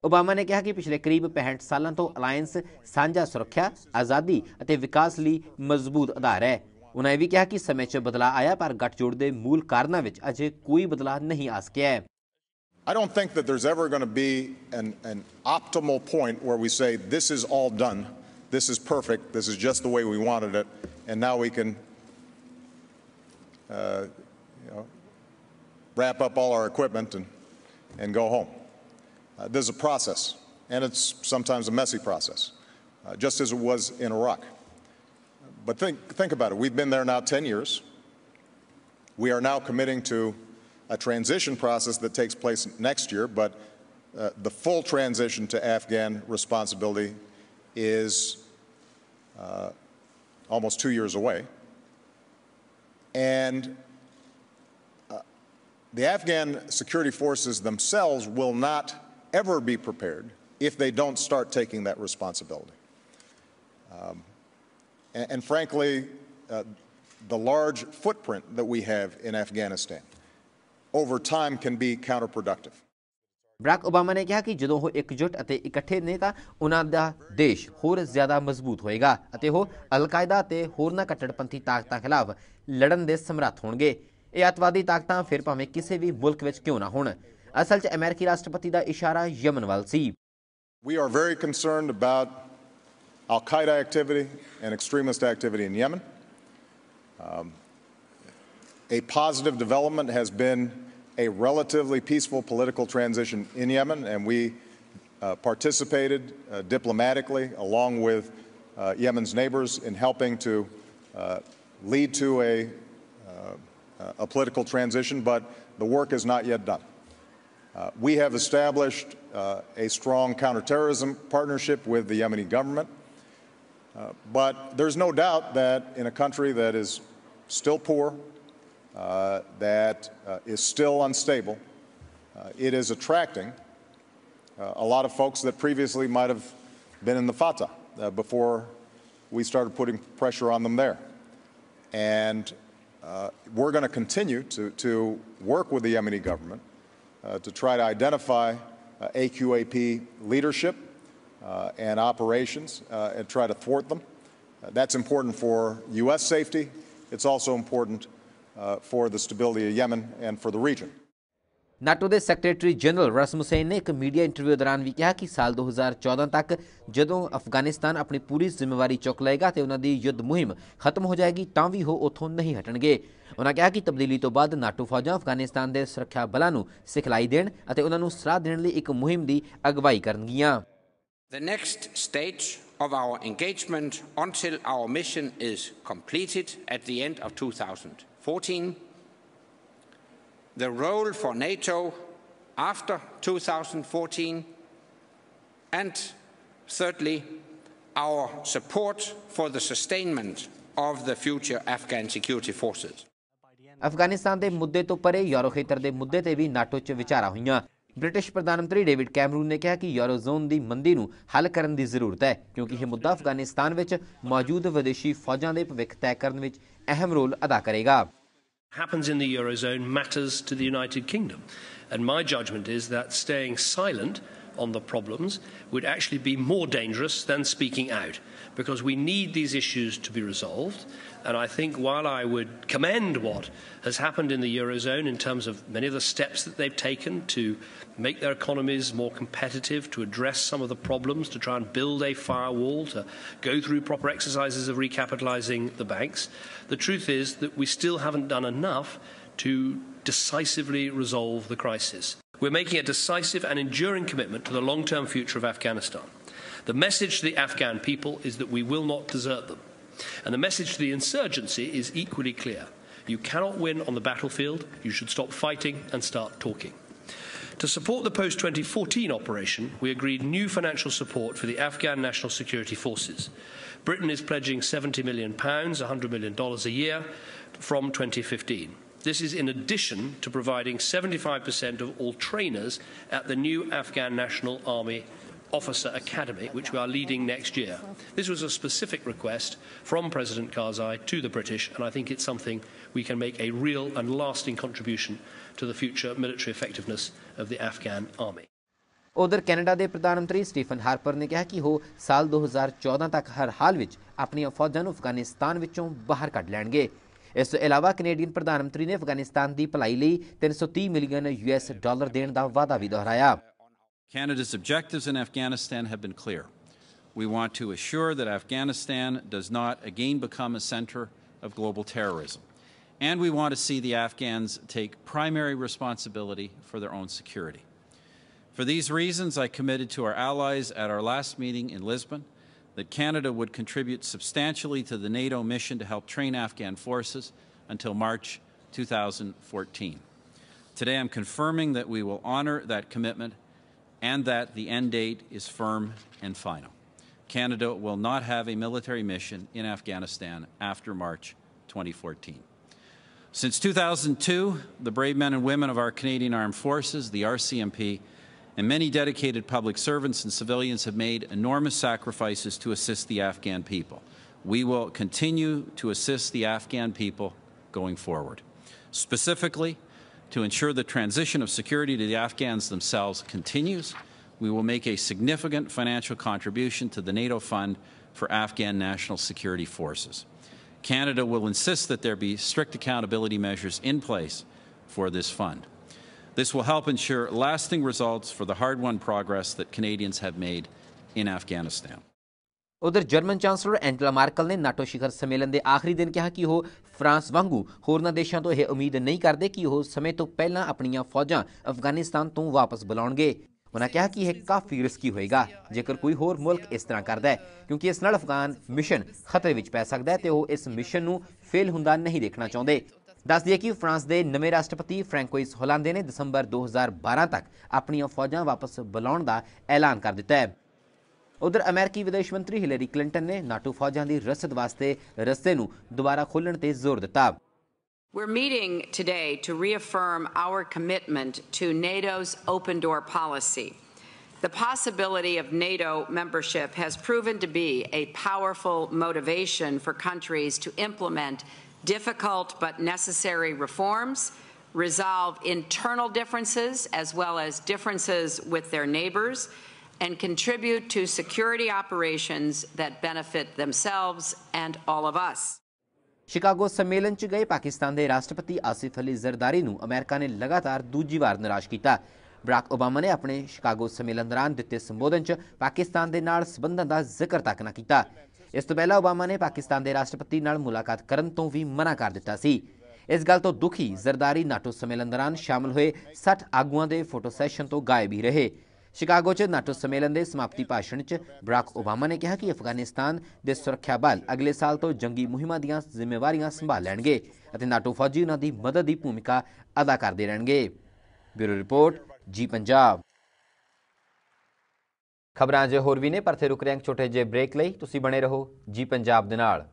Obama ने कहा कि पिछले करीब 65 सालों तो अलायंस सांझा सुरक्षा आज़ादी और विकास लिए मजबूत आधार है। उन्होंने भी कहा कि समय 'ਚ बदलाव आया पर गठजोड़ के मूल कारणों में अजे कोई बदलाव नहीं आ सकिया है। I don't think that there's ever going to be an optimal point where we say this is all done, this is perfect, this is just the way we wanted it, and now we can wrap up all our equipment and go home. There's a process, and it's sometimes a messy process, just as it was in Iraq. But think about it. We've been there now 10 years. We are now committing to a transition process that takes place next year, but the full transition to Afghan responsibility is almost 2 years away. And the Afghan security forces themselves will not ever be prepared if they don't start taking that responsibility. And frankly, the large footprint that we have in Afghanistan over time can be counterproductive. Barack Obama ने कहा कि ਜਦੋਂ ਉਹ ਇਕਜੁੱਟ ਅਤੇ ਇਕੱਠੇ ਨੇ ਤਾਂ ਉਹਨਾਂ ਦਾ ਦੇਸ਼ ਹੋਰ ਜ਼ਿਆਦਾ ਮਜ਼ਬੂਤ ਹੋਏਗਾ ਅਤੇ ਉਹ ਅਲ-ਕਾਇਦਾ ਅਤੇ ਹੋਰਨਾਂ ਕੱਟੜਪੰਥੀ ਤਾਕਤਾਂ ਖਿਲਾਫ ਲੜਨ ਦੇ ਸਮਰੱਥ ਹੋਣਗੇ। ਇਹ ਅੱਤਵਾਦੀ ਤਾਕਤਾਂ ਫਿਰ ਭਾਵੇਂ ਕਿਸੇ ਵੀ ਮੁਲਕ ਵਿੱਚ ਕਿਉਂ ਨਾ ਹੋਣ। ਅਸਲ 'ਚ ਅਮਰੀਕੀ ਰਾਸ਼ਟਰਪਤੀ ਦਾ ਇਸ਼ਾਰਾ ਯਮਨ ਵੱਲ ਸੀ। We are very concerned about al-Qaeda activity and extremist activity in Yemen. A positive development has been a relatively peaceful political transition in Yemen, and we participated diplomatically along with Yemen's neighbors in helping to lead to a political transition, but the work is not yet done. We have established a strong counterterrorism partnership with the Yemeni government, but there's no doubt that in a country that is still poor, that is still unstable, it is attracting a lot of folks that previously might have been in the Fatah before we started putting pressure on them there. And we're going to continue to work with the Yemeni government to try to identify AQAP leadership and operations and try to thwart them. That's important for U.S. safety. It's also important for the stability of Yemen and for the region. NATO ਦੇ secretary general ਰਸਮੁਸੇਨ ਨੇ ਇੱਕ media interview ਦੌਰਾਨ ਵੀ ਕਿਹਾ ਕਿ ਸਾਲ 2014 ਤੱਕ ਜਦੋਂ ਅਫਗਾਨਿਸਤਾਨ ਆਪਣੀ ਪੂਰੀ ਜ਼ਿੰਮੇਵਾਰੀ ਚੁੱਕ ਲਏਗਾ ਤੇ ਉਹਨਾਂ ਦੀ ਯੁੱਧ ਮੁਹਿੰਮ ਖਤਮ ਹੋ ਜਾਏਗੀ ਤਾਂ ਵੀ ਉਹ ਉੱਥੋਂ ਨਹੀਂ ਹਟਣਗੇ। ਉਹਨਾਂ ਕਿਹਾ ਕਿ ਤਬਦੀਲੀ ਤੋਂ ਬਾਅਦ ਨਾਟੋ ਫੌਜਾਂ ਅਫਗਾਨਿਸਤਾਨ ਦੇ ਸੁਰੱਖਿਆ ਬਲਾਂ ਨੂੰ ਸਿਖਲਾਈ ਦੇਣ ਅਤੇ ਉਹਨਾਂ ਨੂੰ ਸਲਾਹ ਦੇਣ ਲਈ ਇੱਕ ਮੁਹਿੰਮ ਦੀ ਅਗਵਾਈ ਕਰਨਗੀਆਂ। The next stage of our engagement until our mission is completed at the end of 2014. The role for NATO after 2014, and thirdly, our support for the sustainment of the future Afghan security forces. Afghanistan ਦੇ ਮੁੱਦੇ ਤੋਂ ਪਰੇ euro ਖੇਤਰ ਦੇ ਮੁੱਦੇ ਤੇ ਵੀ NATO 'ਚ ਵਿਚਾਰਾਂ ਹੋਈਆਂ। ਬ੍ਰਿਟਿਸ਼ ਪ੍ਰਧਾਨ ਮੰਤਰੀ ਡੇਵਿਡ ਕੈਮਰੂਨ ਨੇ ਕਿਹਾ ਕਿ ਯੂਰੋਜ਼ੋਨ ਦੀ ਮੰਦੀ ਨੂੰ ਹੱਲ ਕਰਨ ਦੀ ਜ਼ਰੂਰਤ ਹੈ ਕਿਉਂਕਿ ਇਹ ਮੁੱਦਾ ਅਫਗਾਨਿਸਤਾਨ ਵਿੱਚ ਮੌਜੂਦ ਵਿਦੇਸ਼ੀ ਫੌਜਾਂ ਦੇ ਭਵਿੱਖ ਤੈਅ ਕਰਨ ਵਿੱਚ ਅਹਿਮ ਰੋਲ ਅਦਾ ਕਰੇਗਾ। Happens in the Eurozone matters to the United Kingdom, and my judgment is that staying silent on the problems would actually be more dangerous than speaking out, because we need these issues to be resolved. And I think while I would commend what has happened in the Eurozone in terms of many of the steps that they've taken to make their economies more competitive, to address some of the problems, to try and build a firewall, to go through proper exercises of recapitalising the banks, the truth is that we still haven't done enough to decisively resolve the crisis. We're making a decisive and enduring commitment to the long-term future of Afghanistan. The message to the Afghan people is that we will not desert them. And the message to the insurgency is equally clear. You cannot win on the battlefield. You should stop fighting and start talking. To support the post-2014 operation, we agreed new financial support for the Afghan National Security Forces. Britain is pledging £70 million, $100 million a year from 2015. This is in addition to providing 75% of all trainers at the new Afghan National Army Officer Academy, which we are leading next year. This was a specific request from President Karzai to the British, and I think it's something we can make a real and lasting contribution to the future military effectiveness of the Afghan army. उधर Canada के प्रधानमंत्री Stephen Harper ने कहा कि वो साल 2014 तक हर हाल में अपन फौजां नूं अफगानिस्तान विचों बाहर कढ लैणगे। इस तो इलावा कैनेडियन प्रधानमंत्री ने अफगानिस्तान की भलाई लई $330 मिलियन देण दा वादा भी दोहराया। Canada's objectives in Afghanistan have been clear. We want to assure that Afghanistan does not again become a center of global terrorism. And we want to see the Afghans take primary responsibility for their own security. For these reasons, I committed to our allies at our last meeting in Lisbon that Canada would contribute substantially to the NATO mission to help train Afghan forces until March 2014. Today, I'm confirming that we will honor that commitment and that the end date is firm and final. Canada will not have a military mission in Afghanistan after March 2014. Since 2002, the brave men and women of our Canadian Armed Forces, the RCMP, and many dedicated public servants and civilians have made enormous sacrifices to assist the Afghan people. We will continue to assist the Afghan people going forward. Specifically, to ensure the transition of security to the Afghans themselves continues, we will make a significant financial contribution to the NATO Fund for Afghan National Security Forces. Canada will insist that there be strict accountability measures in place for this fund. This will help ensure lasting results for the hard-won progress that Canadians have made in Afghanistan. उधर German chancellor Angela Markle ने NATO शिखर सम्मेलन के आखिरी दिन कहा कि वो France वांगू होरना देशों तो यह उम्मीद नहीं करते कि वो समय तो पहला अपन फौजां अफगानिस्तान तो वापस बुलाउणगे। उन्होंने कहा कि यह काफ़ी रिस्की होएगा जेकर कोई होर मुल्क इस तरह करता है, क्योंकि इस नाल अफगान मिशन खतरे में पै सकता है तो वो इस मिशन नूं फेल हुंदा नहीं देखना चाहते। दस दिए कि फ्रांस के नवे राष्ट्रपति फ्रैंकोइस होलांदे ने दिसंबर 2012 तक अपन फौजां वापस बुलाउण का ऐलान कर दिता है। उधर अमेरिकी विदेश मंत्री हिलरी क्लिंटन ने नाटो फौजां की रसद वास्ते रस्ते नूं दोबारा खोलण ते जोर दिता। We're meeting today to reaffirm our commitment to NATO's open door policy. The possibility of NATO membership has proven to be a powerful motivation for countries to implement difficult but necessary reforms, resolve internal differences as well as differences with their neighbors, and contribute to security operations that benefit themselves and all of us. Chicago सम्मेलन च गए पाकिस्तान के राष्ट्रपति आसिफ अली जरदारी नूं America ने लगातार दूजी बार निराश किया। बराक ओबामा ने अपने शिकागो सम्मेलन दौरान दिते संबोधन च पाकिस्तान के नाल संबंधां दा जिक्र तक न किया। इस तो पहला ओबामा ने पाकिस्तान के राष्ट्रपति नाल मुलाकात करन तो भी मना कर दिता सी। इस गल तो दुखी जरदारी नाटो सम्मेलन दौरान शामिल हुए 60 आगुआं के फोटो सैशन तो गायब ही रहे। शिकागो च नाटो सम्मेलन के समाप्ति भाषण च बराक ओबामा ने कहा कि अफगानिस्तान के सुरक्षा बल अगले साल तो जंगी मुहिमां दीआं जिम्मेवारियां संभाल लैणगे अते नाटो फौजी उन्हां दी मदद की भूमिका अदा करदे रहणगे। ब्यूरो रिपोर्ट जी पंजाब। खबरां जे होर भी ने पर थे रुक रहे छोटे जे ब्रेक लई तुसीं बने रहो जी पंजाब दे नाल।